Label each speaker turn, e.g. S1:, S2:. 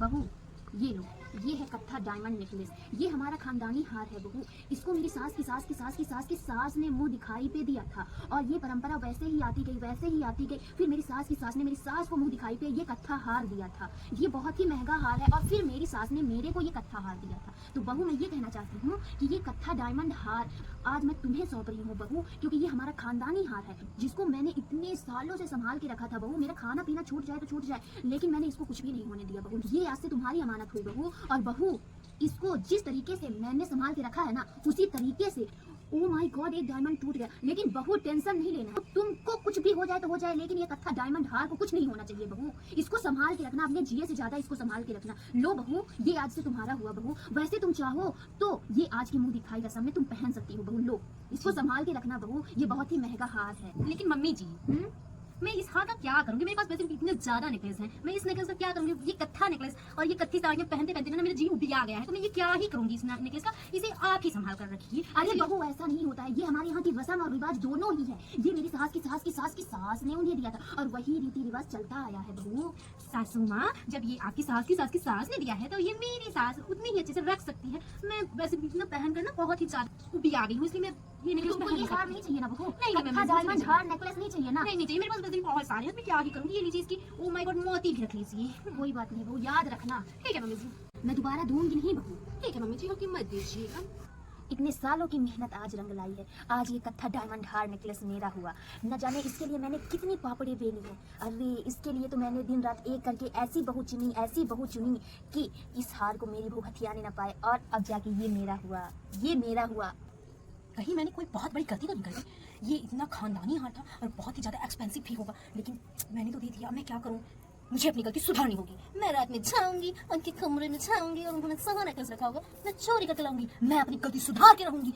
S1: बहू ये लो, ये है कत्था डायमंड नेकलेस। ये हमारा खानदानी हार है बहू। इसको मेरी सास की सास की सास की सास की सास ने मुंह दिखाई पे दिया था और ये परंपरा वैसे ही आती गई वैसे ही आती गई। फिर मेरी सास की सास ने मेरी सास को मुंह दिखाई पे ये कत्था हार दिया था। ये बहुत ही महंगा हार है और फिर मेरी सास ने मेरे को ये कत्था हार दिया था। तो बहू मैं ये कहना चाहती हूँ कि ये कत्था डायमंड हार आज मैं तुम्हें सौंप रही हूँ बहू, क्योंकि ये हमारा खानदानी हार है जिसको मैंने इतने सालों से संभाल के रखा था बहू। मेरा खाना पीना छूट जाए तो छूट जाए, लेकिन मैंने इसको कुछ भी नहीं होने दिया बहू। ये आज से तुम्हारी अमानत हुई बहू। और बहू इसको जिस तरीके से मैंने संभाल के रखा है ना, उसी तरीके से ओ माय गॉड एक डायमंड टूट गया, लेकिन बहू टेंशन नहीं लेना। तुमको कुछ भी हो जाए तो हो जाए, लेकिन ये कत्था डायमंड हार को कुछ नहीं होना चाहिए बहू। इसको संभाल के रखना, अपने जिए से ज्यादा इसको संभाल के रखना। लो बहू ये आज से तुम्हारा हुआ बहू। वैसे तुम चाहो तो ये आज की मुंह दिखाई रस्म में तुम पहन सकती हो बहू। लो इसको संभाल के रखना बहू, ये बहुत ही महंगा हार है।
S2: लेकिन मम्मी जी मैं इस हार का क्या करूंगी? मेरे पास वैसे भी इतने ज्यादा नेकलेस हैं, मैं इस नेकलेस का क्या करूंगी? ये कत्था नेकलेस और ये कत्थी साड़ियां पहनते पहनते ना मेरा जी उबिया गया है, तो मैं ये क्या ही करूंगी इस नेकलेस का? इसे आप ही संभाल कर रखिए।
S1: अरे बहू ऐसा नहीं होता है, ये हमारे यहाँ की रस्म और रिवाज दोनों ही है। ये मेरी सास की सास की सास की सास ने उन्हें दिया था और वही रीति रिवाज चलता आया है बहू।
S2: सासू माँ, जब ये आपकी सास की सास की सास ने दिया है तो ये मेरी सास उतनी ही अच्छे से रख सकती है। मैं वैसे भी ना पहन कर ना बहुत ही ज्यादा उबिया गई हूँ, इसलिए मैं ये नेकलेस
S1: तुमको ये हार नहीं चाहिए ना बहू?
S2: नहीं,
S1: कत्था डायमंड हार नेकलेस नहीं चाहिए ना?
S2: नहीं चाहिए। मेरे पास वैसे भी बहुत सारे हैं, मैं क्या ही करूंगी? ये लीजिए, इसकी ओ माय गॉड मोती भी रख लीजिए।
S1: कोई बात नहीं बहू, याद रखना।
S2: ठीक है मम्मी जी।
S1: मैं दोबारा दूंगी नहीं बहू।
S2: ठीक है मम्मी जी, आपकी मत दीजिएगा।
S1: इतने सालों की मेहनत आज रंग लाई है। आज ये कत्था डायमंड हार नेकलेस मेरा हुआ। न जाने इसके लिए मैंने कितनी पापड़े बेली है। अरे इसके लिए तो मैंने दिन रात एक करके ऐसी बहू चुनी कि इस हार को मेरी बहू हथियाने न पाए। और अब जाके ये मेरा हुआ, ये मेरा हुआ।
S2: कहीं मैंने कोई बहुत बड़ी गलती तो नहीं करी? ये इतना खानदानी हार था और बहुत ही ज़्यादा एक्सपेंसिव भी होगा, लेकिन मैंने तो दे दिया। मैं क्या करूँ? मुझे अपनी गलती सुधारनी होगी। मैं रात में जाऊंगी, उनके कमरे में जाऊंगी और उन्होंने सारा नेकलेस रखा होगा, मैं चोरी करके लाऊंगी। मैं अपनी गलती सुधार के रहूंगी।